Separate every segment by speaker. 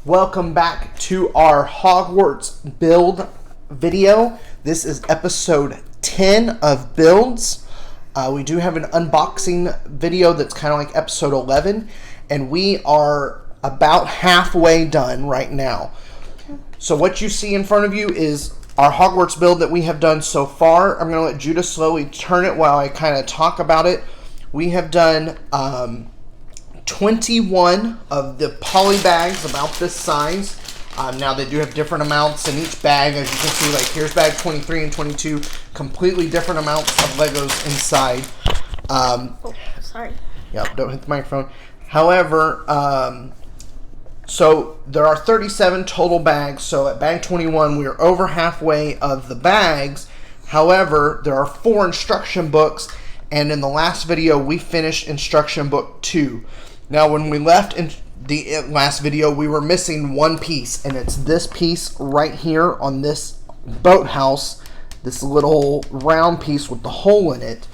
Speaker 1: Welcome back to our Hogwarts build video. This is episode 10 of builds. We do have an unboxing video that's kind of like episode 11, and we are about halfway done right now. So what you see in front of you is our Hogwarts build that we have done so far. I'm going to let Judah slowly turn it while I kind of talk about it. We have done 21 of the poly bags about this size. Now they do have different amounts in each bag. As you can see, like here's bag 23 and 22, completely different amounts of Legos inside.
Speaker 2: Sorry.
Speaker 1: Yep, don't hit the microphone. However, so there are 37 total bags. So at bag 21, we are over halfway of the bags. However, there are 4 instruction books, and in the last video, we finished instruction book 2. Now, when we left in the last video, we were missing one piece, and it's this piece right here on this boathouse, this little round piece with the hole in it.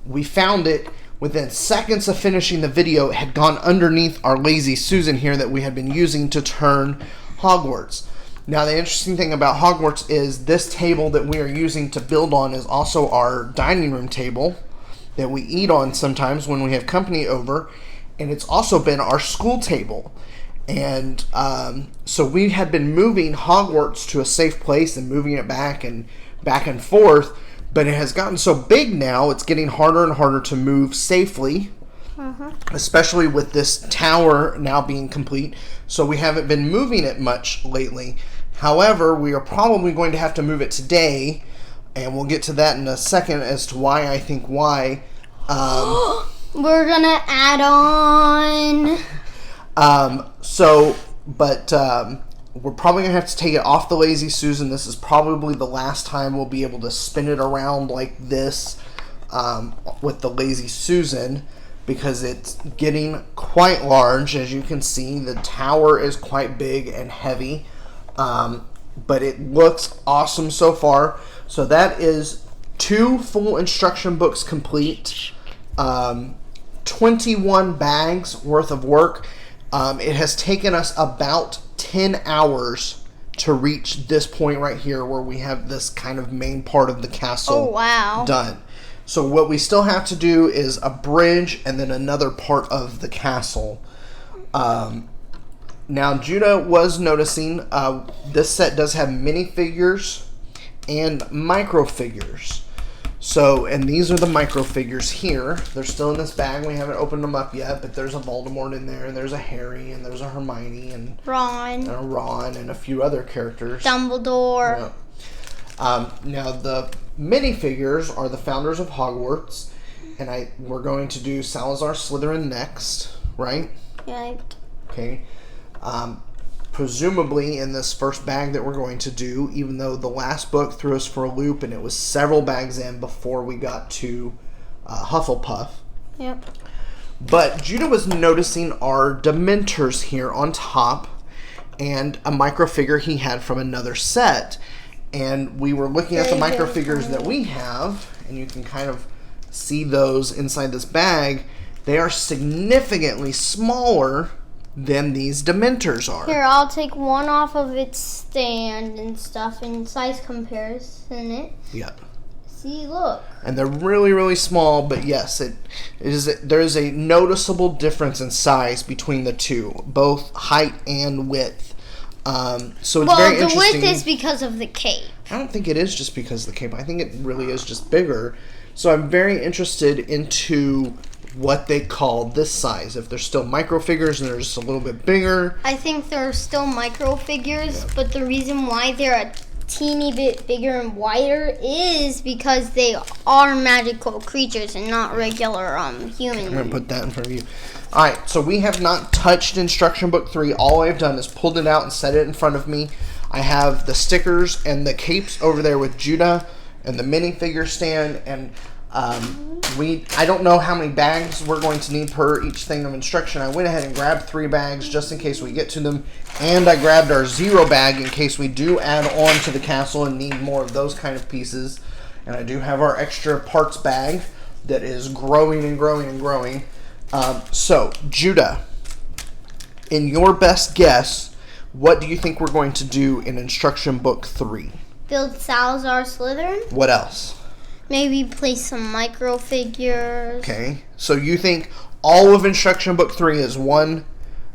Speaker 1: We found it within seconds of finishing the video. It had gone underneath our Lazy Susan here that we had been using to turn Hogwarts. Now, the interesting thing about Hogwarts is this table that we are using to build on is also our dining room table that we eat on sometimes when we have company over. And it's also been our school table. And so we had been moving Hogwarts to a safe place and moving it back and forth. But it has gotten so big now, it's getting harder and harder to move safely. Especially with this tower now being complete. So we haven't been moving it much lately. However, we are probably going to have to move it today. And we'll get to that in a second as to why I think why.
Speaker 2: We're gonna add on.
Speaker 1: We're probably gonna have to take it off the Lazy Susan. This is probably the last time we'll be able to spin it around like this with the Lazy Susan, because it's getting quite large. As you can see, the tower is quite big and heavy, but it looks awesome so far. So that is 2 full instruction books complete. 21 bags worth of work. It has taken us about 10 hours to reach this point right here where we have this kind of main part of the castle done. So what we still have to do is a bridge and then another part of the castle. Now, Judah was noticing this set does have minifigures and micro figures. So, and these are the micro figures here. They're still in this bag. We haven't opened them up yet, but there's a Voldemort in there, and there's a Harry, and there's a Hermione, and
Speaker 2: Ron,
Speaker 1: and a few other characters.
Speaker 2: Dumbledore.
Speaker 1: Yeah. Now, the minifigures are the founders of Hogwarts, and we're going to do Salazar Slytherin next, right?
Speaker 2: Right.
Speaker 1: Okay. Presumably in this first bag that we're going to do, even though the last book threw us for a loop and it was several bags in before we got to Hufflepuff.
Speaker 2: Yep.
Speaker 1: But Judah was noticing our Dementors here on top and a microfigure he had from another set. And we were looking at the microfigures that we have, and you can kind of see those inside this bag. They are significantly smaller than these Dementors are.
Speaker 2: Here, I'll take one off of its stand and stuff and size comparison it.
Speaker 1: Yep.
Speaker 2: See, look.
Speaker 1: And they're really, really small, but yes, there is a noticeable difference in size between the two, both height and width. So it's very interesting.
Speaker 2: Well, the width is because of the cape.
Speaker 1: I don't think it is just because of the cape. I think it really is just bigger. So I'm very interested into what they call this size. If they're still micro figures and they're just a little bit bigger.
Speaker 2: I think they're still micro figures, but the reason why they're a teeny bit bigger and wider is because they are magical creatures and not regular humans.
Speaker 1: I'm going to put that in front of you. Alright, so we have not touched instruction book 3. All I've done is pulled it out and set it in front of me. I have the stickers and the capes over there with Judah and the minifigure stand, and I don't know how many bags we're going to need per each thing of instruction. I went ahead and grabbed 3 bags just in case we get to them, and I grabbed our 0 bag in case we do add on to the castle and need more of those kind of pieces. And I do have our extra parts bag that is growing and growing and growing. So, Judah, in your best guess, what do you think we're going to do in instruction book 3?
Speaker 2: Build Salazar Slytherin.
Speaker 1: What else?
Speaker 2: Maybe place some micro figures.
Speaker 1: Okay, so you think all of instruction book 3 is one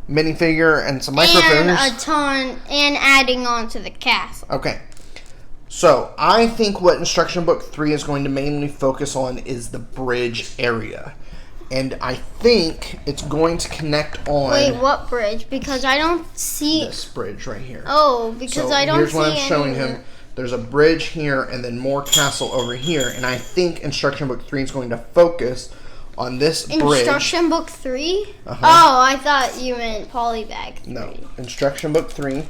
Speaker 1: minifigure and some micro
Speaker 2: And
Speaker 1: figures?
Speaker 2: a ton, and adding on to the castle.
Speaker 1: Okay. So, I think what instruction book 3 is going to mainly focus on is the bridge area. And I think it's going to connect on...
Speaker 2: Wait, what bridge? Because I don't see...
Speaker 1: This bridge right here.
Speaker 2: Oh, because
Speaker 1: So
Speaker 2: I don't
Speaker 1: here's
Speaker 2: see
Speaker 1: what I'm showing
Speaker 2: any...
Speaker 1: him. There's a bridge here and then more castle over here. And I think instruction book 3 is going to focus on this bridge.
Speaker 2: Instruction book 3?
Speaker 1: Uh-huh.
Speaker 2: Oh, I thought you meant polybag 3.
Speaker 1: No, instruction book 3.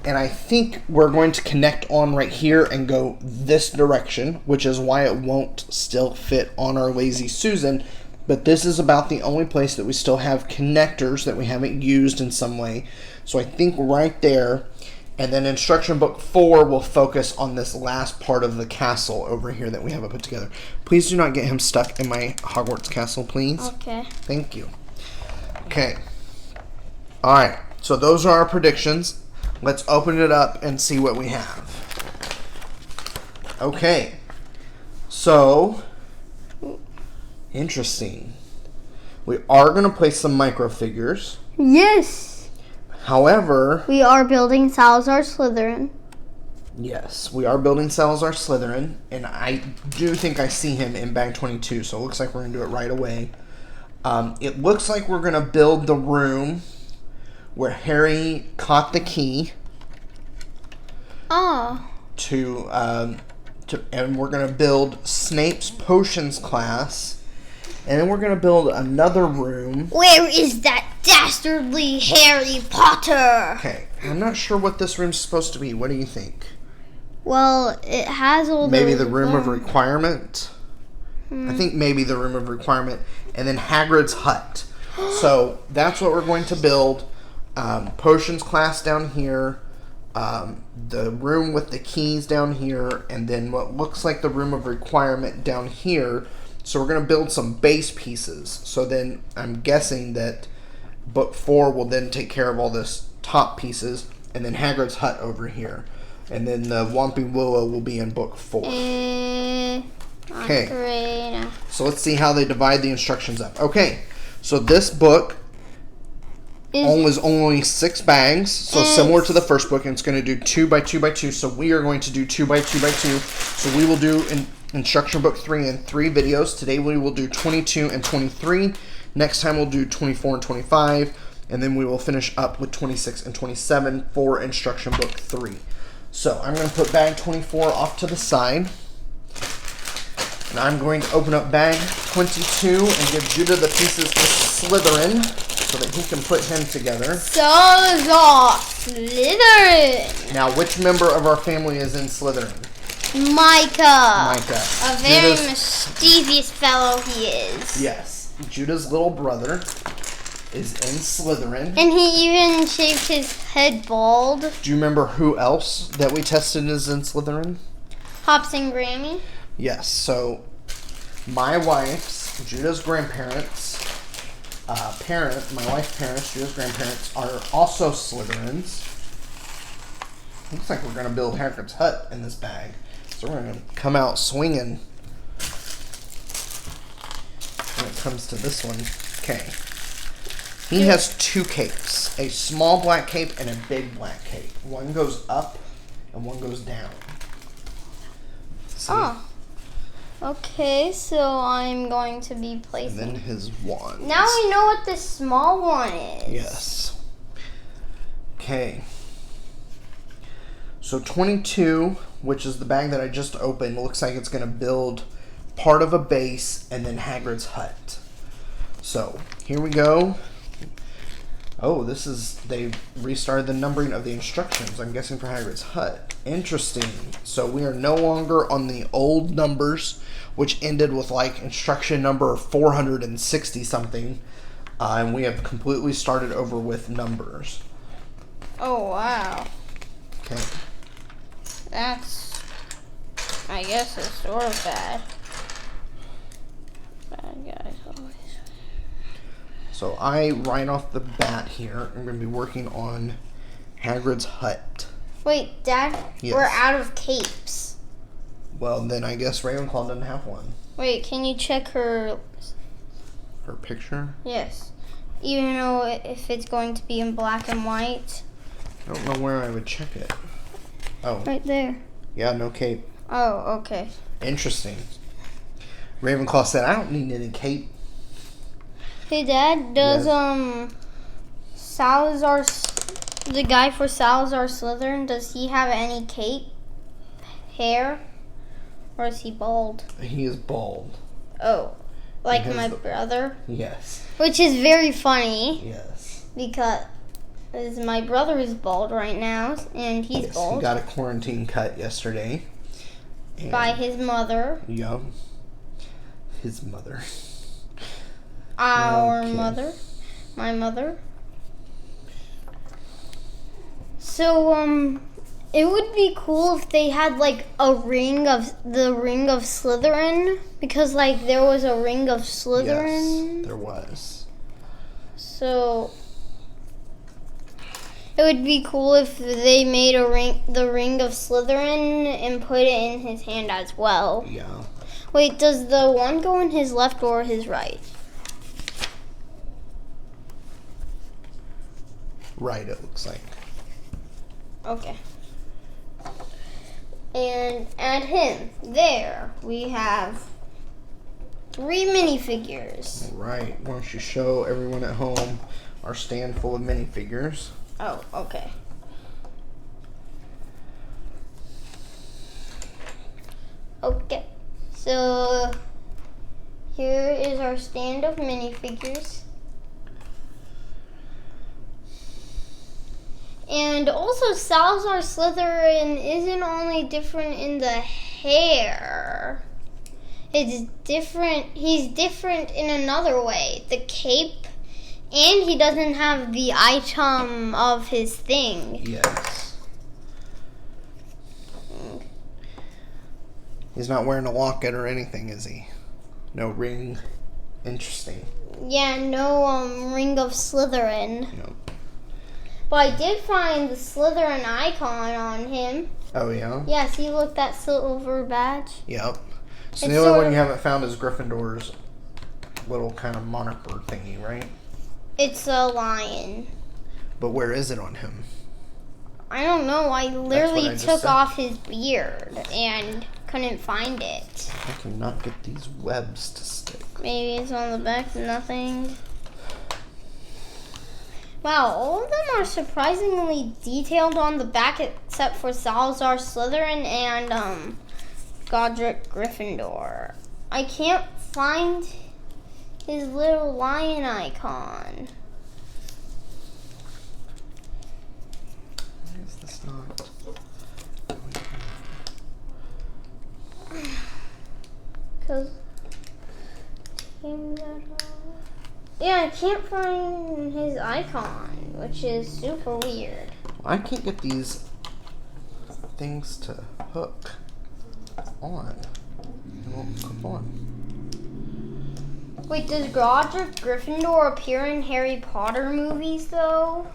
Speaker 1: And I think we're going to connect on right here and go this direction, which is why it won't still fit on our Lazy Susan. But this is about the only place that we still have connectors that we haven't used in some way. So I think right there. And then instruction book 4 will focus on this last part of the castle over here that we haven't put together. Please do not get him stuck in my Hogwarts castle, please.
Speaker 2: Okay.
Speaker 1: Thank you. Okay. Alright, so those are our predictions. Let's open it up and see what we have. Okay. So, interesting. We are going to place some micro figures.
Speaker 2: Yes.
Speaker 1: However,
Speaker 2: We are building Salazar Slytherin.
Speaker 1: yes, we are building Salazar Slytherin, and I do think I see him in bag 22, so it looks like we're going to do it right away. It looks like we're going to build the room where Harry caught the key
Speaker 2: Oh.
Speaker 1: and we're going to build Snape's potions class, and then we're going to build another room.
Speaker 2: Where is that dastardly Harry Potter?
Speaker 1: Okay, I'm not sure what this room's supposed to be. What do you think?
Speaker 2: Well, it has all
Speaker 1: Maybe
Speaker 2: those
Speaker 1: the room of
Speaker 2: rooms.
Speaker 1: requirement? I think maybe the room of requirement, and then Hagrid's hut. So that's what we're going to build. Potions class down here, the room with the keys down here, and then what looks like the room of requirement down here. So we're going to build some base pieces. So then I'm guessing that book 4 will then take care of all this top pieces, and then Hagrid's hut over here. And then the Whomping Willow will be in book 4. Okay. So let's see how they divide the instructions up. Okay. So this book was only 6 bags, so similar to the first book, and it's going to do 2 by 2 by 2. So we are going to do 2 by 2 by 2. So we will do instruction book 3 in 3 videos. Today we will do 22 and 23. Next time we'll do 24 and 25, and then we will finish up with 26 and 27 for instruction book 3. So I'm going to put bag 24 off to the side. And I'm going to open up bag 22 and give Judah the pieces to Slytherin so that he can put him together.
Speaker 2: Salazar Slytherin.
Speaker 1: Now, which member of our family is in Slytherin?
Speaker 2: Micah.
Speaker 1: Micah.
Speaker 2: A very
Speaker 1: Judah's-
Speaker 2: mischievous fellow he is.
Speaker 1: Yes. Judah's little brother is in Slytherin.
Speaker 2: And he even shaved his head bald.
Speaker 1: Do you remember who else that we tested is in Slytherin?
Speaker 2: Pops and Grammy.
Speaker 1: Yes, so my wife's, Judah's grandparents, my wife's parents, Judah's grandparents, are also Slytherins. Looks like we're going to build Hagrid's hut in this bag. So we're going to come out swinging when it comes to this one. Okay. He has 2 capes, a small black cape and a big black cape. One goes up and one goes down. See?
Speaker 2: Oh. Okay, so I'm going to be
Speaker 1: And
Speaker 2: placing.
Speaker 1: then his wand.
Speaker 2: Now we know what the small one is.
Speaker 1: Yes. Okay. So 22, which is the bag that I just opened, looks like it's going to build part of a base and then Hagrid's hut. So here we go. Oh, they've restarted the numbering of the instructions, I'm guessing for Hagrid's hut. Interesting. So we are no longer on the old numbers, which ended with like instruction number 460 something. And we have completely started over with numbers.
Speaker 2: Oh, wow.
Speaker 1: Okay.
Speaker 2: That's, I guess it's sort of bad. Bad guys always.
Speaker 1: So right off the bat here, I'm going to be working on Hagrid's hut.
Speaker 2: Wait, Dad,
Speaker 1: Yes.
Speaker 2: we're out of capes.
Speaker 1: Well, then I guess Ravenclaw doesn't have one.
Speaker 2: Wait, can you check her?
Speaker 1: Her picture?
Speaker 2: Yes. Even though if it's going to be in black and white.
Speaker 1: I don't know where I would check it. Oh.
Speaker 2: Right there.
Speaker 1: Yeah, no cape.
Speaker 2: Oh, okay.
Speaker 1: Interesting. Ravenclaw said, I don't need any cape.
Speaker 2: Hey, Dad, does,
Speaker 1: Yes.
Speaker 2: Salazar, the guy for Salazar Slytherin, does he have any cape? Hair? Or is he bald?
Speaker 1: He is bald.
Speaker 2: Oh, like
Speaker 1: has
Speaker 2: my
Speaker 1: the-
Speaker 2: brother?
Speaker 1: Yes.
Speaker 2: Which is very funny
Speaker 1: Yes.
Speaker 2: because my brother is bald right now, and he's
Speaker 1: Yes,
Speaker 2: bald
Speaker 1: he got a quarantine cut yesterday. And
Speaker 2: by his mother,
Speaker 1: Yup. His mother.
Speaker 2: our
Speaker 1: Okay.
Speaker 2: mother, my mother. So, it would be cool if they had like the ring of Slytherin, because like there was a ring of Slytherin.
Speaker 1: Yes, there was.
Speaker 2: So it would be cool if they made the ring of Slytherin and put it in his hand as well.
Speaker 1: Yeah.
Speaker 2: Wait, does the one go in his left or his right?
Speaker 1: Right, it looks like.
Speaker 2: Okay. And add him. There we have 3 minifigures.
Speaker 1: Right. Why don't you show everyone at home our stand full of minifigures?
Speaker 2: Oh, okay. Okay. So here is our stand of minifigures. And also Salazar Slytherin isn't only different in the hair. It's different. He's different in another way. The cape, and he doesn't have the item of his thing.
Speaker 1: Yes. He's not wearing a locket or anything, is he? No ring. Interesting.
Speaker 2: Yeah, no ring of Slytherin.
Speaker 1: No.
Speaker 2: But I did find the Slytherin icon on him.
Speaker 1: Oh, yeah?
Speaker 2: Yeah, see, look, that silver badge.
Speaker 1: Yep. So
Speaker 2: It's
Speaker 1: the only
Speaker 2: sort
Speaker 1: one
Speaker 2: of-
Speaker 1: you haven't found is Gryffindor's little kind of moniker thingy, right?
Speaker 2: It's a lion.
Speaker 1: But where is it on him?
Speaker 2: I don't know. I literally
Speaker 1: I just
Speaker 2: took
Speaker 1: said.
Speaker 2: off his beard and couldn't find it.
Speaker 1: I cannot get these webs to stick.
Speaker 2: Maybe it's on the back. Nothing. Wow, all of them are surprisingly detailed on the back, except for Salazar Slytherin and Godric Gryffindor. I can't find his little lion icon.
Speaker 1: Why is this not?
Speaker 2: Cause yeah, I can't find his icon, which is super weird.
Speaker 1: I can't get these things to hook on. They won't hook on.
Speaker 2: Wait, does Godric Gryffindor appear in Harry Potter movies though?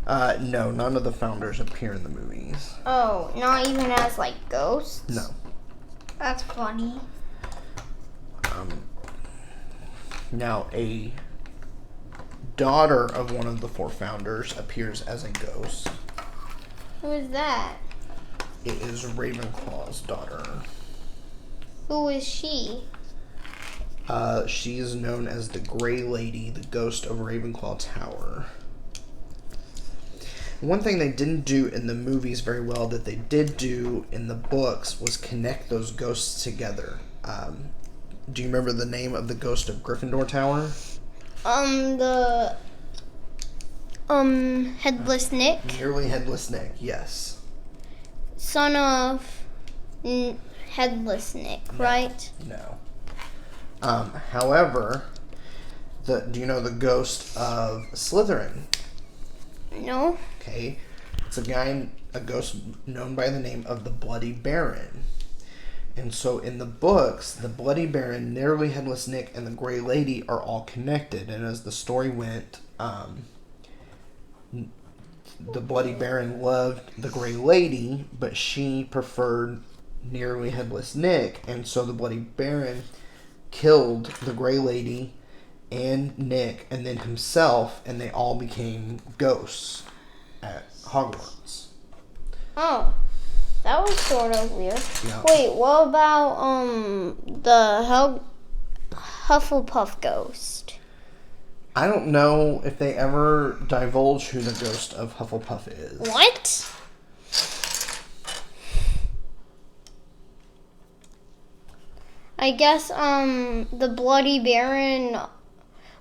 Speaker 1: No, none of the founders appear in the movies.
Speaker 2: Oh, not even as like ghosts?
Speaker 1: No.
Speaker 2: That's funny.
Speaker 1: Now, a daughter of one of the 4 founders appears as a ghost.
Speaker 2: Who is that?
Speaker 1: It is Ravenclaw's daughter.
Speaker 2: Who is she?
Speaker 1: She is known as the Grey Lady, the ghost of Ravenclaw Tower. One thing they didn't do in the movies very well that they did do in the books was connect those ghosts together. Do you remember the name of the ghost of Gryffindor Tower?
Speaker 2: Headless Nick,
Speaker 1: Nearly Headless Nick, yes.
Speaker 2: son of Headless Nick, right?
Speaker 1: No. However, do you know the ghost of Slytherin?
Speaker 2: No.
Speaker 1: Okay, it's a ghost known by the name of the Bloody Baron. And so in the books, the Bloody Baron, Nearly Headless Nick, and the Grey Lady are all connected. And as the story went, the Bloody Baron loved the Grey Lady, but she preferred Nearly Headless Nick. And so the Bloody Baron killed the Grey Lady and Nick and then himself, and they all became ghosts at Hogwarts.
Speaker 2: Oh. That was sort of weird.
Speaker 1: Yeah.
Speaker 2: Wait, what about the Hufflepuff ghost?
Speaker 1: I don't know if they ever divulge who the ghost of Hufflepuff is.
Speaker 2: What? I guess the Bloody Baron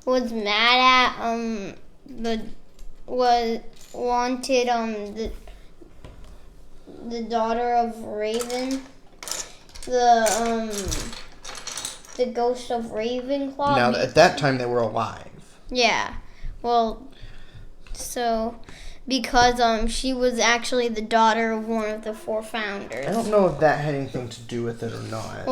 Speaker 2: was mad at wanted the daughter of Raven, the ghost of Ravenclaw.
Speaker 1: Now, at that time, they were alive.
Speaker 2: Yeah, well, so because she was actually the daughter of one of the 4 founders.
Speaker 1: I don't know if that had anything to do with it or not.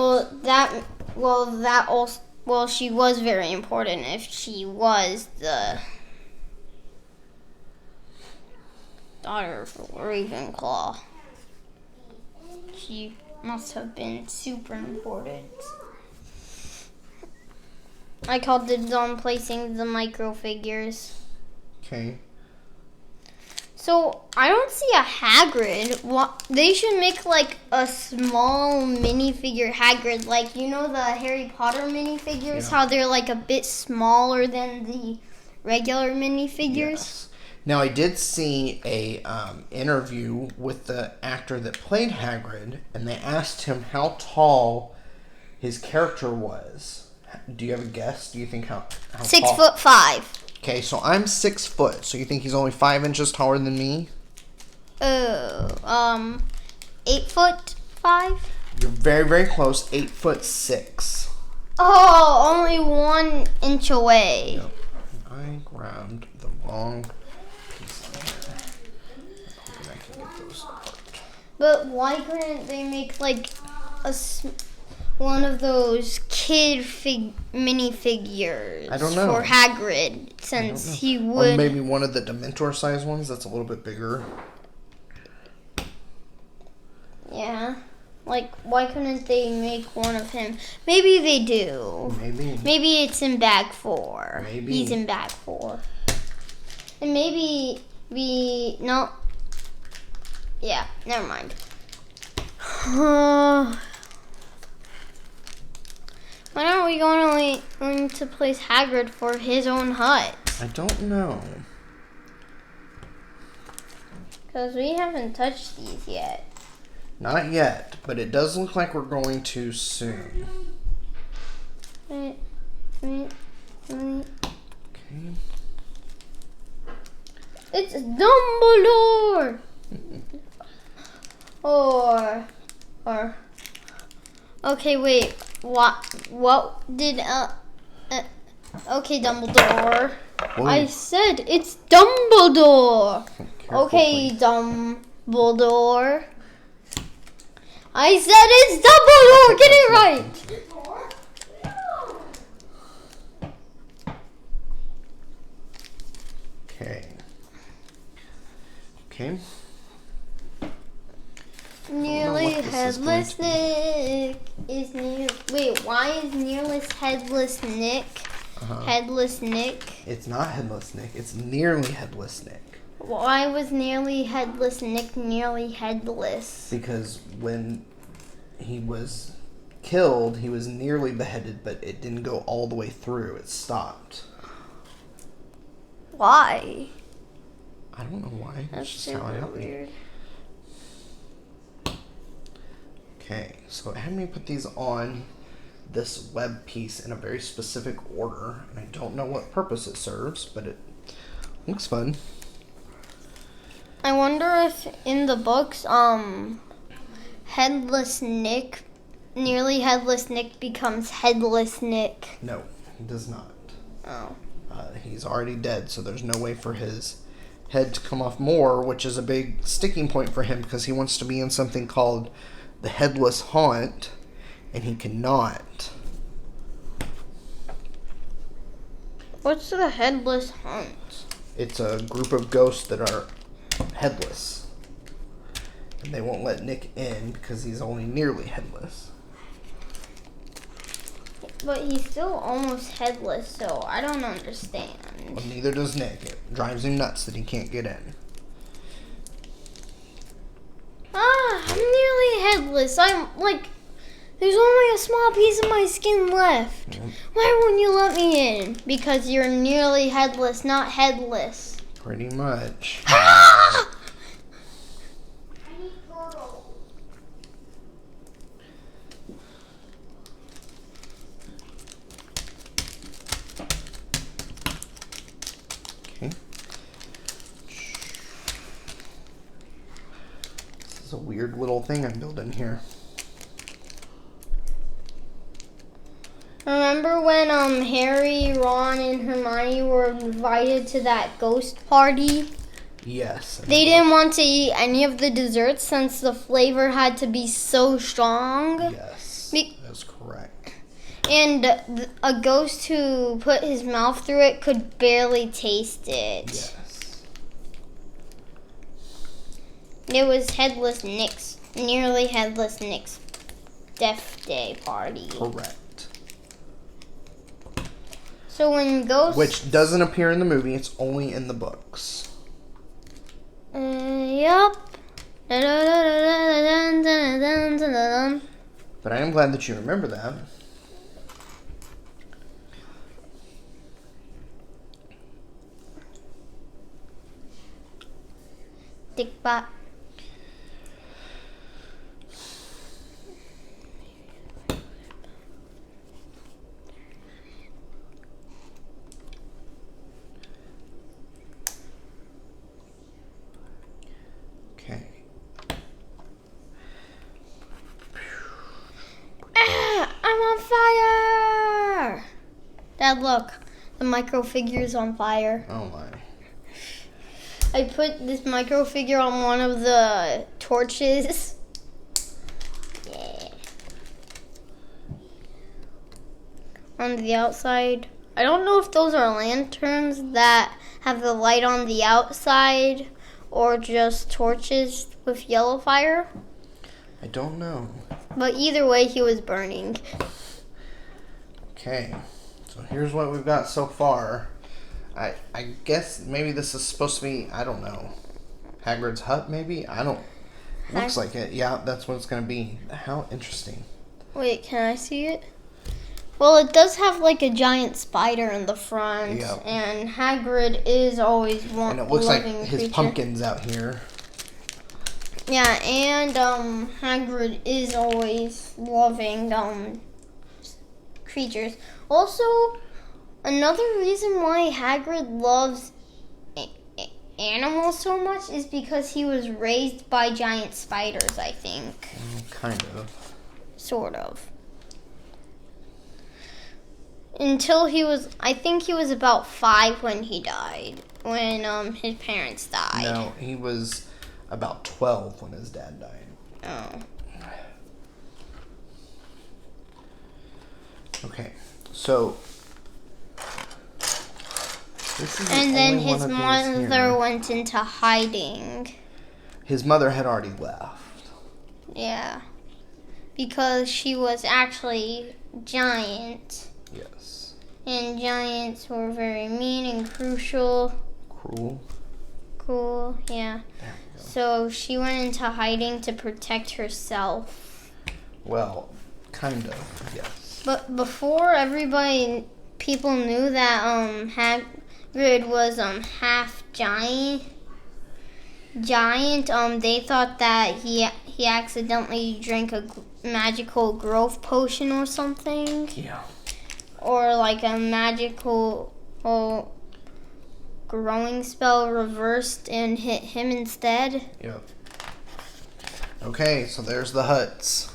Speaker 2: Well, she was very important if she was the daughter of Ravenclaw. She must have been super important. I called dibs on placing the micro figures.
Speaker 1: Okay.
Speaker 2: So, I don't see a Hagrid. They should make like a small minifigure Hagrid. Like, you know the Harry Potter minifigures?
Speaker 1: Yeah.
Speaker 2: How they're like a bit smaller than the regular minifigures?
Speaker 1: Yes. Now, I did see a interview with the actor that played Hagrid, and they asked him how tall his character was. Do you have a guess? Do you think how tall?
Speaker 2: 6'5".
Speaker 1: Okay, so I'm 6 foot. So you think he's only 5 inches taller than me?
Speaker 2: 8'5".
Speaker 1: You're very, very close. 8'6".
Speaker 2: Oh, only 1 inch away.
Speaker 1: Yep. I grabbed the wrong piece of hair. I'm hoping I can get those apart.
Speaker 2: But why couldn't they make like one of those kid minifigures
Speaker 1: I don't know.
Speaker 2: for Hagrid, since he
Speaker 1: Or
Speaker 2: would.
Speaker 1: maybe one of the Dementor size ones that's a little bit bigger.
Speaker 2: Yeah. Like, why couldn't they make one of him? Maybe they do. Maybe it's in bag 4.
Speaker 1: Maybe.
Speaker 2: He's in bag 4. And maybe no. Yeah, never mind. Why aren't we going to place Hagrid for his own hut?
Speaker 1: I don't know.
Speaker 2: Because we haven't touched these yet.
Speaker 1: Not yet, but it does look like we're going to soon.
Speaker 2: Okay. It's Dumbledore! or... Okay, wait. What did... okay, Dumbledore.
Speaker 1: Whoa.
Speaker 2: I said it's Dumbledore!
Speaker 1: Careful,
Speaker 2: Okay,
Speaker 1: please.
Speaker 2: Dumbledore. I said it's Dumbledore! Get it right!
Speaker 1: Okay.
Speaker 2: Nearly
Speaker 1: what this is
Speaker 2: headless
Speaker 1: going
Speaker 2: Nick is near. Wait, why is nearly headless Nick headless Nick?
Speaker 1: It's not Headless Nick. It's Nearly Headless Nick.
Speaker 2: Why was nearly headless Nick nearly headless?
Speaker 1: Because when he was killed, he was nearly beheaded, but it didn't go all the way through. It stopped.
Speaker 2: Why?
Speaker 1: I don't know why.
Speaker 2: That's
Speaker 1: It's just how it
Speaker 2: super
Speaker 1: happened.
Speaker 2: weird.
Speaker 1: Okay, so it had me put these on this web piece in a very specific order, and I don't know what purpose it serves, but it looks fun.
Speaker 2: I wonder if in the books, headless Nick, nearly headless Nick becomes headless Nick.
Speaker 1: No, he does not.
Speaker 2: Oh.
Speaker 1: He's already dead, so there's no way for his head to come off more, which is a big sticking point for him because he wants to be in something called the Headless Haunt, and he cannot.
Speaker 2: What's the headless hunt?
Speaker 1: It's a group of ghosts that are headless. And they won't let Nick in because he's only nearly headless.
Speaker 2: But he's still almost headless, so I don't understand.
Speaker 1: Well, neither does Nick. It drives him nuts that he can't get in.
Speaker 2: I'm nearly headless. I'm like, there's only a small piece of my skin left. Why won't you let me in? Because you're nearly headless, not headless.
Speaker 1: Pretty much.
Speaker 2: I need turtles.
Speaker 1: Okay. This is a weird little thing I'm building here.
Speaker 2: Remember when Harry, Ron, and Hermione were invited to that ghost party?
Speaker 1: Yes.
Speaker 2: They didn't want to eat any of the desserts since the flavor had to be so strong.
Speaker 1: Yes, that's correct.
Speaker 2: And a ghost who put his mouth through it could barely taste it.
Speaker 1: Yes.
Speaker 2: It was Headless Nick's, nearly Headless Nick's Death Day party.
Speaker 1: Correct.
Speaker 2: So when ghosts...
Speaker 1: Which doesn't appear in the movie, it's only in the books.
Speaker 2: Yup.
Speaker 1: But I am glad that you remember that.
Speaker 2: Dick bot.
Speaker 1: Okay.
Speaker 2: I'm on fire! Dad, look. The micro figure's on fire.
Speaker 1: Oh my.
Speaker 2: I put this micro figure on one of the torches. Yeah. On the outside. I don't know if those are lanterns that have the light on the outside or just torches with yellow fire.
Speaker 1: I don't know.
Speaker 2: But either way, he was burning.
Speaker 1: Okay. So here's what we've got so far. I guess maybe this is supposed to be, I don't know, Hagrid's hut maybe? I don't, looks like it. Yeah, that's what it's going to be. How interesting.
Speaker 2: Wait, can I see it? Well, it does have like a giant spider in the front.
Speaker 1: Yep.
Speaker 2: And Hagrid is always
Speaker 1: And it looks like his
Speaker 2: creature.
Speaker 1: pumpkin's out here.
Speaker 2: Yeah, and Hagrid is always loving creatures. Also, another reason why Hagrid loves animals so much is because he was raised by giant spiders, I think.
Speaker 1: Kind of.
Speaker 2: Sort of. Until I think he was about 5 when he died. When his parents died.
Speaker 1: No, he was about 12 when his dad died.
Speaker 2: Oh.
Speaker 1: Okay, so this is
Speaker 2: And
Speaker 1: the
Speaker 2: then
Speaker 1: only
Speaker 2: his
Speaker 1: one of these
Speaker 2: mother
Speaker 1: here.
Speaker 2: went into hiding.
Speaker 1: His mother had already left.
Speaker 2: Yeah. Because she was actually giant.
Speaker 1: Yes.
Speaker 2: And giants were very mean and crucial.
Speaker 1: Cruel.
Speaker 2: Cool, yeah.
Speaker 1: There we go.
Speaker 2: So she went into hiding to protect herself.
Speaker 1: Well, kind of, yes.
Speaker 2: But before people knew that Hagrid was half giant, they thought that he accidentally drank a magical growth potion or something.
Speaker 1: Yeah.
Speaker 2: Or like a magical growing spell reversed and hit him instead.
Speaker 1: Yep. Okay, so there's the huts.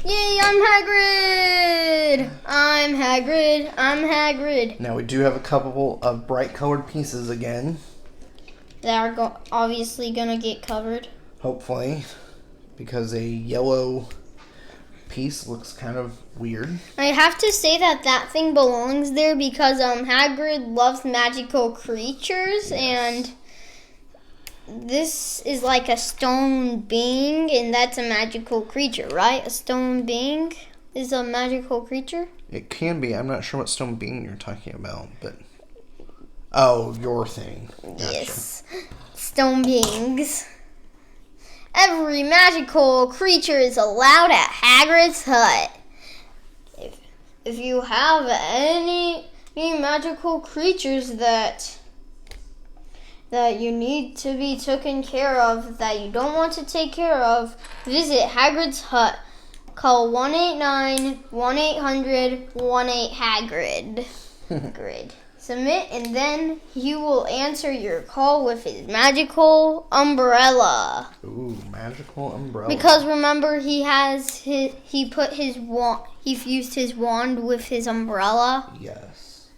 Speaker 2: Yay, I'm Hagrid! I'm Hagrid. I'm Hagrid.
Speaker 1: Now we do have a couple of bright colored pieces again.
Speaker 2: That are obviously gonna get covered.
Speaker 1: Hopefully. Because a yellow piece looks kind of weird.
Speaker 2: I have to say that thing belongs there because Hagrid loves magical creatures, and this is like a stone being, and that's a magical creature, right? A stone being is a magical creature?
Speaker 1: It can be. I'm not sure what stone being you're talking about, but... Oh, your thing. Gotcha.
Speaker 2: Yes. Stone beings. Every magical creature is allowed at Hagrid's hut. If you have any magical creatures that you need to be taken care of, that you don't want to take care of, visit Hagrid's hut. Call 1-800-1800-18-HAGRID. Hagrid. Submit, and then he will answer your call with his magical umbrella.
Speaker 1: Ooh, magical umbrella.
Speaker 2: Because remember, he fused his wand with his umbrella.
Speaker 1: Yes.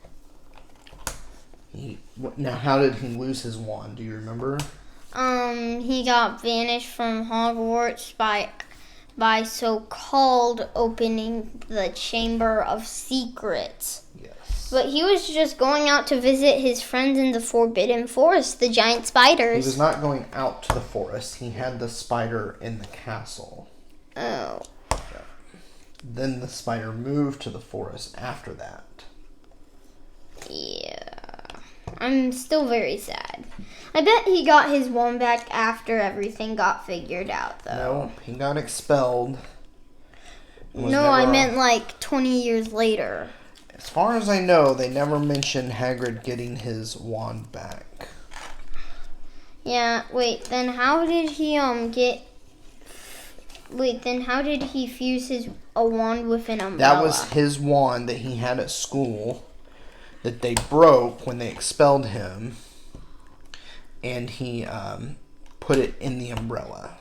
Speaker 1: Now, how did he lose his wand? Do you remember?
Speaker 2: He got banished from Hogwarts by so-called opening the Chamber of Secrets.
Speaker 1: Yes.
Speaker 2: But he was just going out to visit his friends in the Forbidden Forest, the giant spiders.
Speaker 1: He was not going out to the forest. He had the spider in the castle.
Speaker 2: Oh.
Speaker 1: Then the spider moved to the forest after that.
Speaker 2: Yeah. I'm still very sad. I bet he got his wand back after everything got figured out, though.
Speaker 1: No, he got expelled.
Speaker 2: No, I meant like 20 years later.
Speaker 1: As far as I know, they never mentioned Hagrid getting his wand back.
Speaker 2: Yeah, wait, then how did he fuse a wand with an umbrella?
Speaker 1: That was his wand that he had at school that they broke when they expelled him, and he put it in the umbrella.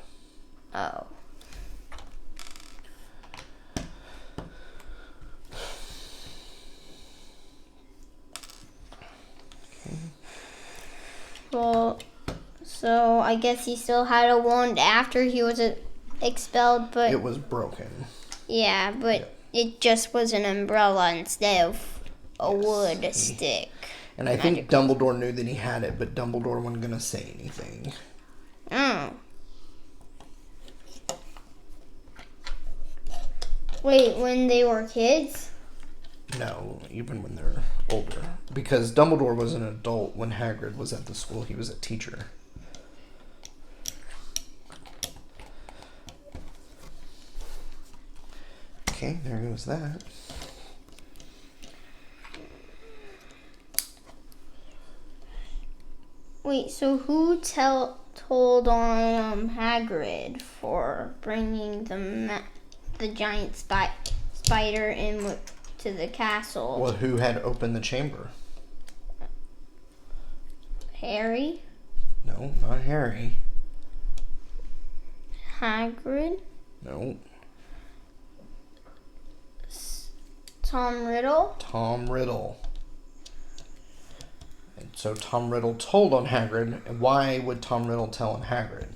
Speaker 2: Oh. Well, so I guess he still had a wand after he was expelled, but...
Speaker 1: It was broken.
Speaker 2: Yeah, but it just was an umbrella instead of a wood stick.
Speaker 1: And I think Dumbledore knew that he had it, but Dumbledore wasn't going to say anything.
Speaker 2: Oh. Wait, when they were kids?
Speaker 1: No, even when they're older. Because Dumbledore was an adult when Hagrid was at the school. He was a teacher. Okay, there goes that.
Speaker 2: Wait, so who told on Hagrid for bringing the giant spider in to the castle?
Speaker 1: Well, who had opened the chamber?
Speaker 2: Harry?
Speaker 1: No, not Harry.
Speaker 2: Hagrid?
Speaker 1: No.
Speaker 2: Tom Riddle?
Speaker 1: Tom Riddle. And so Tom Riddle told on Hagrid. And why would Tom Riddle tell on Hagrid?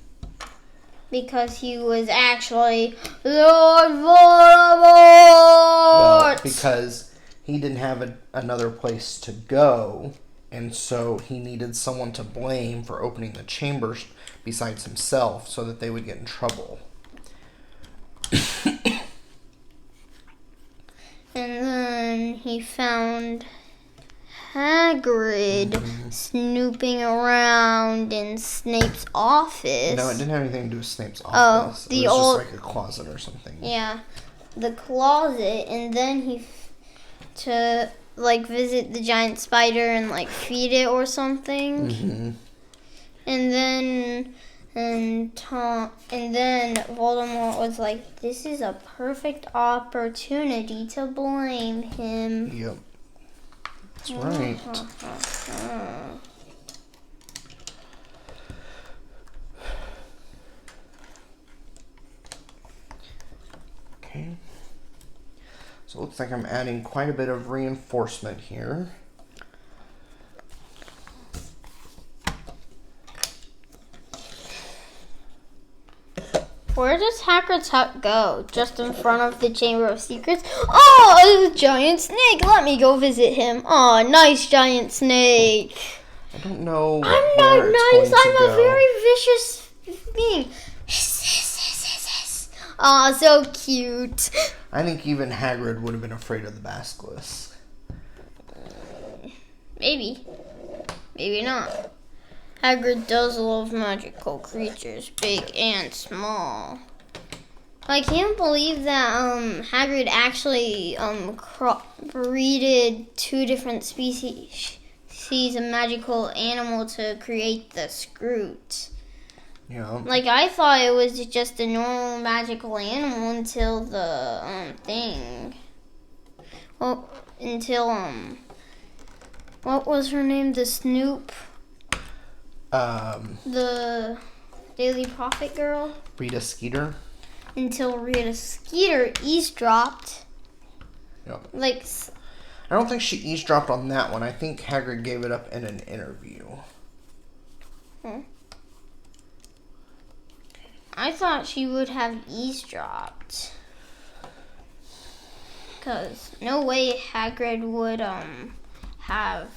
Speaker 2: Because he was actually Lord Voldemort!
Speaker 1: Well, because he didn't have another place to go, and so he needed someone to blame for opening the chambers besides himself so that they would get in trouble.
Speaker 2: And then he found Hagrid snooping around in Snape's office.
Speaker 1: No, it didn't have anything to do with Snape's office.
Speaker 2: The
Speaker 1: it was
Speaker 2: old,
Speaker 1: just like a closet or something.
Speaker 2: Yeah, the closet, and then to visit the giant spider and feed it or something.
Speaker 1: Mm-hmm.
Speaker 2: And then Voldemort was like, "This is a perfect opportunity to blame him."
Speaker 1: Yep. That's right. Okay. So it looks like I'm adding quite a bit of reinforcement here.
Speaker 2: Where does Hagrid's hut go? Just in front of the Chamber of Secrets? Oh, a giant snake. Let me go visit him. Oh, nice giant snake.
Speaker 1: I don't know.
Speaker 2: I'm not nice. I'm a very vicious being. Oh, so cute.
Speaker 1: I think even Hagrid would have been afraid of the basilisk.
Speaker 2: Maybe. Maybe not. Hagrid does love magical creatures, big and small. I can't believe that Hagrid actually breeded 2 different species of magical animal to create the Scroot.
Speaker 1: Yeah.
Speaker 2: Like, I thought it was just a normal magical animal until the thing. Well, until what was her name? The Snoop. The Daily Prophet girl.
Speaker 1: Rita Skeeter.
Speaker 2: Until Rita Skeeter eavesdropped.
Speaker 1: Yep.
Speaker 2: Like,
Speaker 1: I don't think she eavesdropped on that one. I think Hagrid gave it up in an interview.
Speaker 2: I thought she would have eavesdropped. Because no way Hagrid would have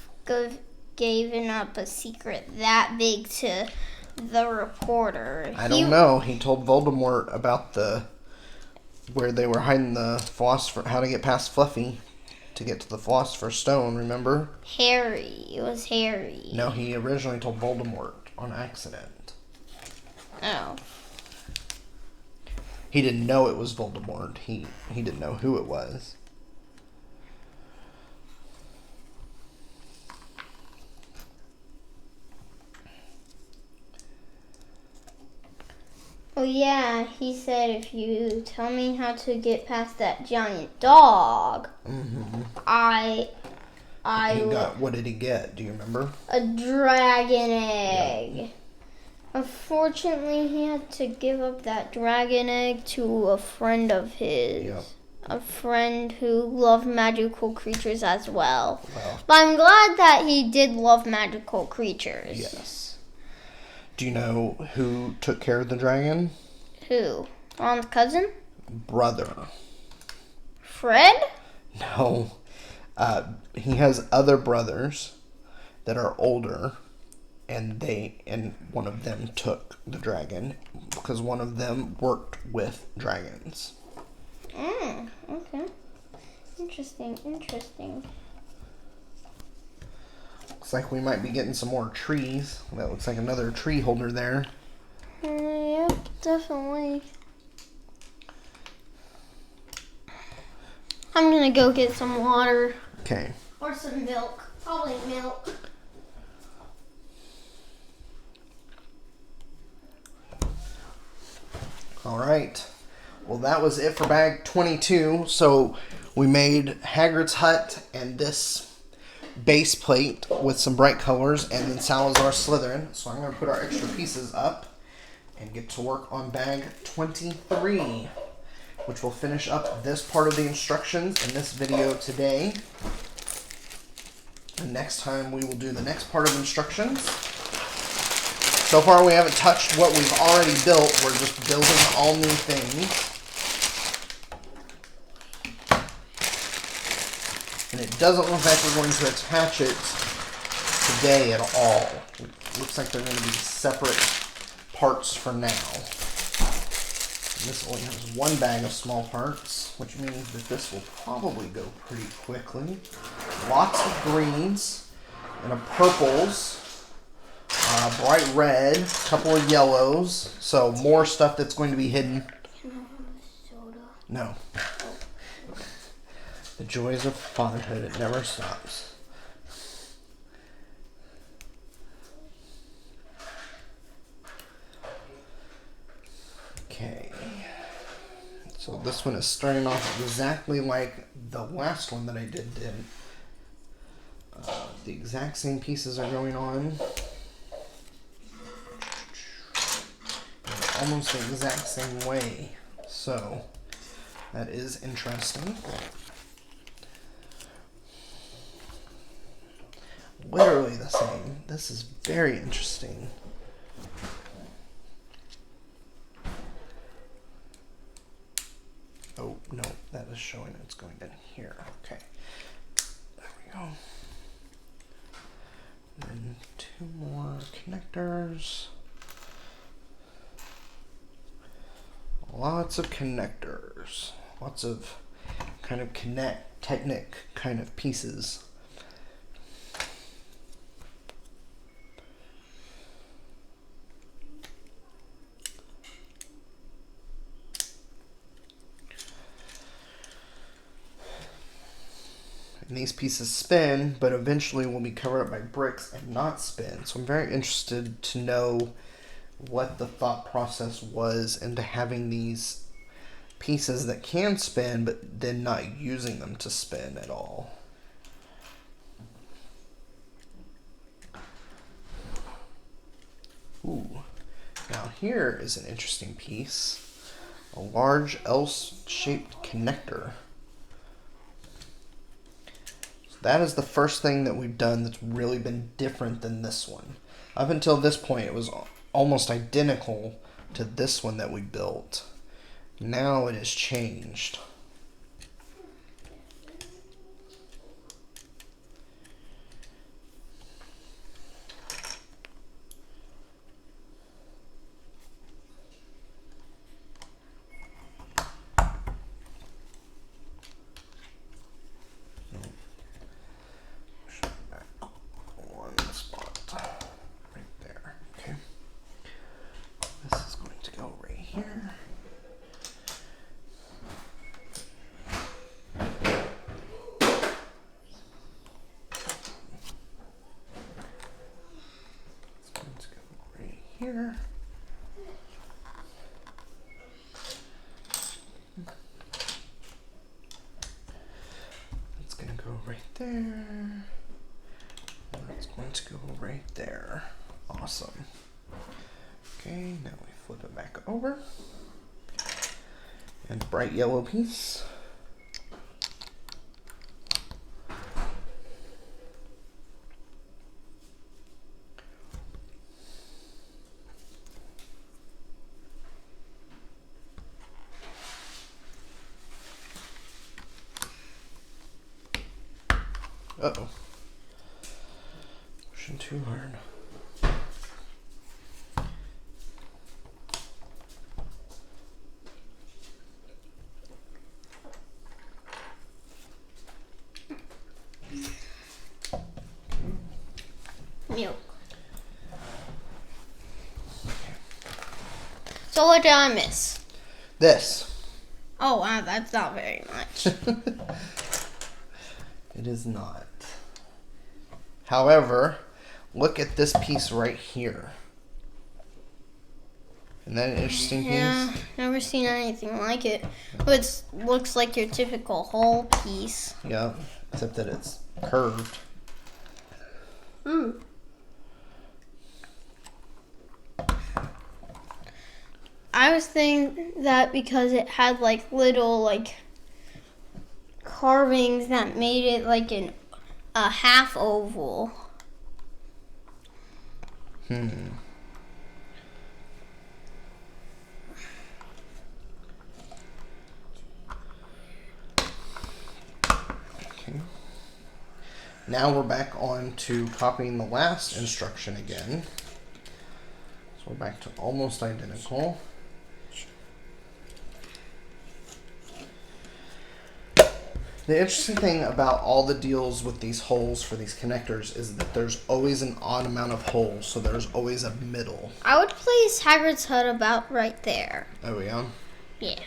Speaker 2: given up a secret that big to the reporter.
Speaker 1: I don't know. He told Voldemort about where they were hiding the philosopher, how to get past Fluffy to get to the Philosopher's Stone, remember?
Speaker 2: Harry. It was Harry.
Speaker 1: No, he originally told Voldemort on accident.
Speaker 2: Oh.
Speaker 1: He didn't know it was Voldemort. He didn't know who it was.
Speaker 2: Oh yeah, he said if you tell me how to get past that giant dog, I
Speaker 1: What did he get? Do you remember?
Speaker 2: A dragon egg. Yep. Unfortunately, he had to give up that dragon egg to a friend of his.
Speaker 1: Yep.
Speaker 2: A friend who loved magical creatures as well. But I'm glad that he did love magical creatures.
Speaker 1: Yes. Do you know who took care of the dragon?
Speaker 2: Who? Ron's cousin?
Speaker 1: Brother.
Speaker 2: Fred?
Speaker 1: No. He has other brothers that are older, and one of them took the dragon because one of them worked with dragons.
Speaker 2: Okay. Interesting.
Speaker 1: Looks like we might be getting some more trees. That looks like another tree holder there.
Speaker 2: Yep, definitely. I'm gonna go get some water.
Speaker 1: Okay.
Speaker 2: Or some milk. Probably milk.
Speaker 1: All right. Well, that was it for bag 22. So we made Hagrid's hut and this base plate with some bright colors, and then Salazar Slytherin. So I'm going to put our extra pieces up and get to work on bag 23, which will finish up this part of the instructions in this video today. And next time we will do the next part of instructions. So far we haven't touched what we've already built. We're just building all new things. And it doesn't look like we're going to attach it today at all. It looks like they're going to be separate parts for now. And this only has one bag of small parts, which means that this will probably go pretty quickly. Lots of greens and of purples, bright red, a couple of yellows, so more stuff that's going to be hidden. No. The joys of fatherhood, it never stops. Okay. So this one is starting off exactly like the last one that I did. The exact same pieces are going on. Almost the exact same way. So that is interesting. Literally the same. This is very interesting. No, that is showing it's going in here. Okay. There we go. And 2 more connectors. Lots of connectors. Lots of kind of Technic kind of pieces. And these pieces spin, but eventually will be covered up by bricks and not spin. So I'm very interested to know what the thought process was into having these pieces that can spin, but then not using them to spin at all. Ooh. Now here is an interesting piece. A large L-shaped connector. That is the first thing that we've done that's really been different than this one. Up until this point, it was almost identical to this one that we built. Now it has changed. Here. That's going to go right there. That's going to go right there. Awesome. Okay, now we flip it back over. And bright yellow piece. Uh-oh. Pushing too hard.
Speaker 2: Milk. So what did I miss?
Speaker 1: This.
Speaker 2: Oh, wow, that's not very much.
Speaker 1: It is not. However, look at this piece right here. Isn't that an interesting piece?
Speaker 2: Yeah, never seen anything like it. It looks like your typical hole piece.
Speaker 1: Yeah, except that it's curved.
Speaker 2: I was thinking that because it had like little like carvings that made it like a half oval.
Speaker 1: Okay. Now we're back on to copying the last instruction again. So we're back to almost identical. The interesting thing about all the deals with these holes for these connectors is that there's always an odd amount of holes, so there's always a middle.
Speaker 2: I would place Hagrid's hut about right there.
Speaker 1: Oh, yeah?
Speaker 2: Yeah.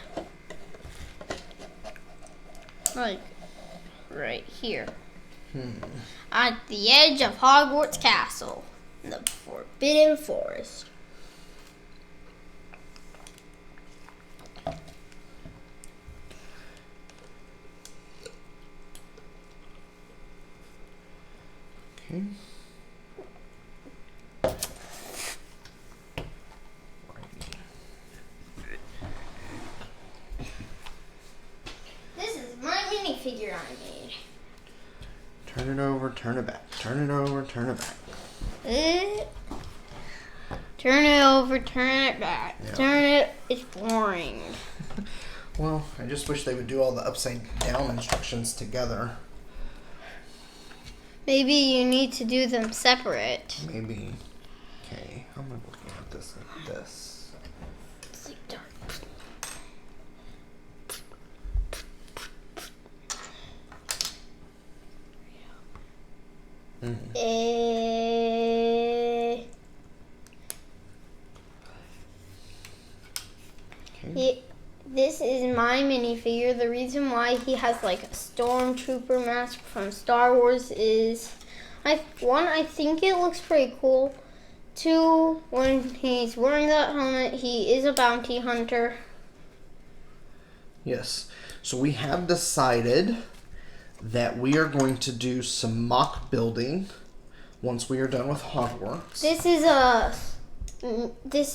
Speaker 2: Like, right here. At the edge of Hogwarts Castle, in the Forbidden Forest.
Speaker 1: Okay.
Speaker 2: This is my minifigure I made.
Speaker 1: Turn it over, turn it back. Turn it over, turn it back.
Speaker 2: Turn it over, turn it back.
Speaker 1: Yeah.
Speaker 2: Turn it, it's boring.
Speaker 1: Well, I just wish they would do all the upside down instructions together.
Speaker 2: Maybe you need to do them separate.
Speaker 1: Maybe. Okay, how am I looking at this like this?
Speaker 2: Sleep dark. This is my minifigure. The reason why he has like a stormtrooper mask from Star Wars is, I think it looks pretty cool. 2, when he's wearing that helmet, he is a bounty hunter.
Speaker 1: Yes. So we have decided that we are going to do some mock building once we are done with Hogwarts.
Speaker 2: This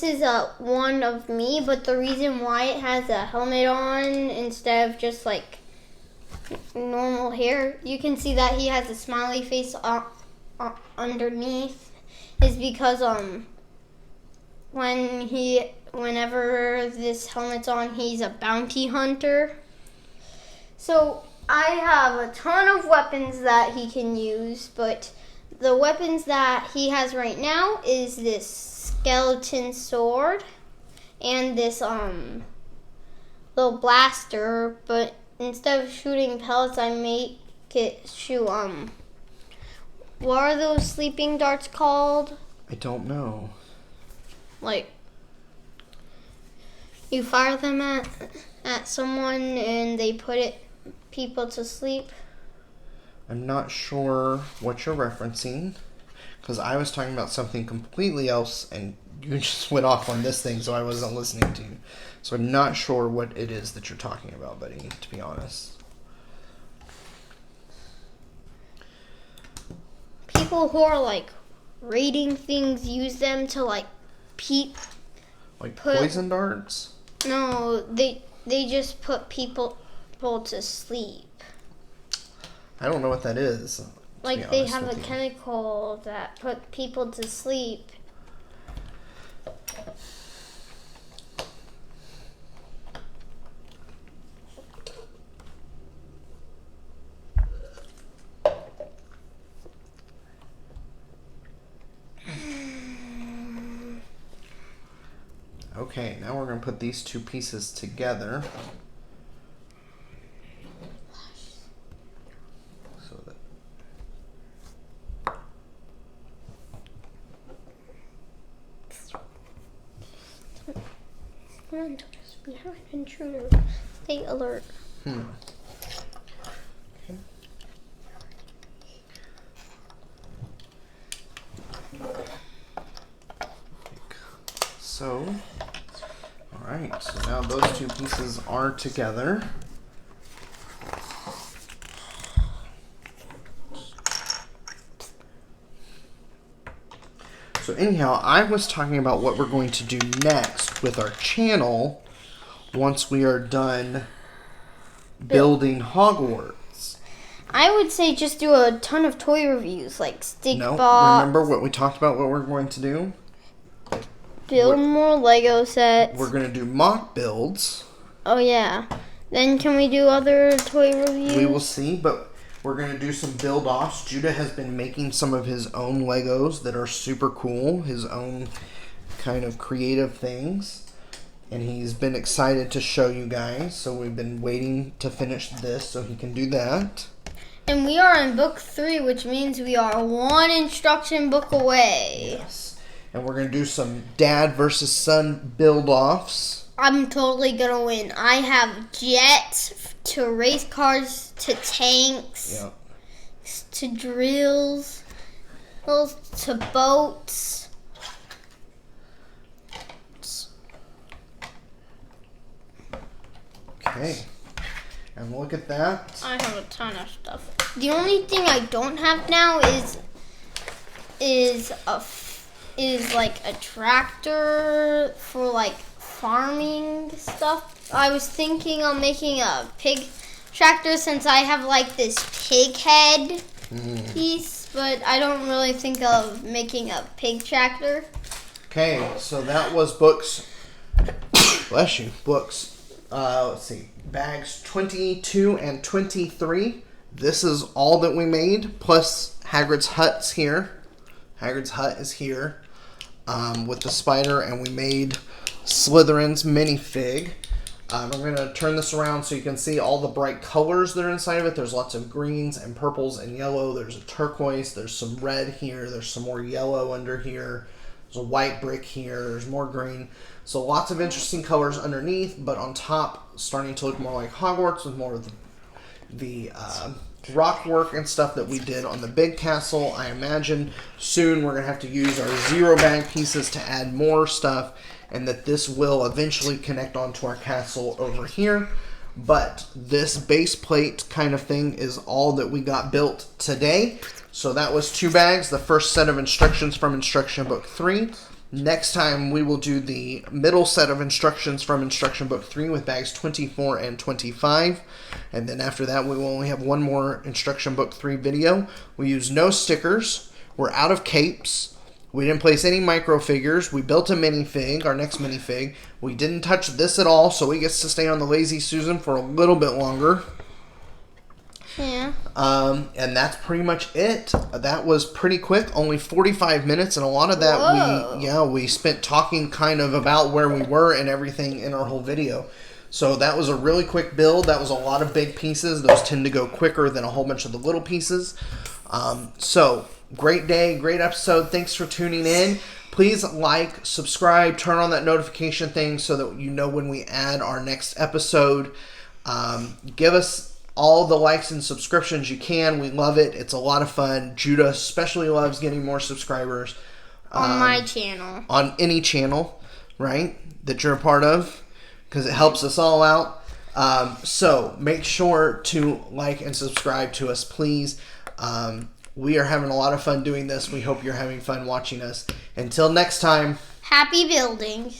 Speaker 2: is a one of me, but the reason why it has a helmet on instead of just like normal hair, you can see that he has a smiley face underneath, is because whenever this helmet's on, he's a bounty hunter. So I have a ton of weapons that he can use, but the weapons that he has right now is this skeleton sword and this little blaster, but instead of shooting pellets, I make it shoot what are those sleeping darts called?
Speaker 1: I don't know.
Speaker 2: Like, you fire them at someone and they put people to sleep.
Speaker 1: I'm not sure what you're referencing, because I was talking about something completely else, and you just went off on this thing, so I wasn't listening to you. So I'm not sure what it is that you're talking about, buddy, to be honest.
Speaker 2: People who are like raiding things use them to like
Speaker 1: Like poison darts?
Speaker 2: No, they just put people to sleep.
Speaker 1: I don't know what that is.
Speaker 2: Like they have a chemical that put people to sleep.
Speaker 1: Okay, now we're going to put these two pieces together. So that...
Speaker 2: Come on, Tortoise. We have an intruder. Stay alert.
Speaker 1: Okay. So, alright, so now those two pieces are together. So anyhow, I was talking about what we're going to do next with our channel once we are done building Hogwarts.
Speaker 2: I would say just do a ton of toy reviews, like stick
Speaker 1: No,
Speaker 2: box.
Speaker 1: remember what we talked about, what we're going to do?
Speaker 2: Build more Lego sets.
Speaker 1: We're going to do mock builds.
Speaker 2: Oh, yeah. Then can we do other toy reviews?
Speaker 1: We will see, but we're going to do some build-offs. Judah has been making some of his own Legos that are super cool, his own kind of creative things. And he's been excited to show you guys, so we've been waiting to finish this so he can do that.
Speaker 2: And we are in book 3, which means we are one instruction book away.
Speaker 1: Yes. And we're going to do some dad versus son build-offs.
Speaker 2: I'm totally going to win. I have jets to race cars to tanks to drills to boats.
Speaker 1: Okay. And look at that.
Speaker 2: I have a ton of stuff. The only thing I don't have now is like a tractor for like farming stuff. I was thinking of making a pig tractor since I have like this pig head piece, but I don't really think of making a pig tractor.
Speaker 1: Okay, so that was books. Bless you. Books let's see, bags 22 and 23. This is all that we made, plus Hagrid's hut's here. Hagrid's hut is here with the spider, and we made Slytherin's minifig. I'm going to turn this around so you can see all the bright colors that are inside of it. There's lots of greens and purples and yellow. There's a turquoise. There's some red here. There's some more yellow under here. There's a white brick here. There's more green. So lots of interesting colors underneath, but on top, starting to look more like Hogwarts with more of the rock work and stuff that we did on the big castle. I imagine soon we're going to have to use our zero bag pieces to add more stuff, and that this will eventually connect onto our castle over here. But this base plate kind of thing is all that we got built today. So that was 2 bags, the first set of instructions from Instruction Book 3. Next time we will do the middle set of instructions from Instruction Book 3 with bags 24 and 25. And then after that we will only have one more Instruction Book 3 video. We use no stickers. We're out of capes. We didn't place any micro figures. We built a minifig, our next minifig. We didn't touch this at all, so he gets to stay on the Lazy Susan for a little bit longer.
Speaker 2: Yeah.
Speaker 1: And that's pretty much it. That was pretty quick, only 45 minutes, and a lot of that we spent talking kind of about where we were and everything in our whole video. So that was a really quick build. That was a lot of big pieces. Those tend to go quicker than a whole bunch of the little pieces. So great day, great episode. Thanks for tuning in. Please like, subscribe, turn on that notification thing so that you know when we add our next episode. Give us all the likes and subscriptions you can. We love it. It's a lot of fun. Judah especially loves getting more subscribers.
Speaker 2: On my channel.
Speaker 1: On any channel, right, that you're a part of, because it helps us all out. So make sure to like and subscribe to us, please. We are having a lot of fun doing this. We hope you're having fun watching us. Until next time.
Speaker 2: Happy building.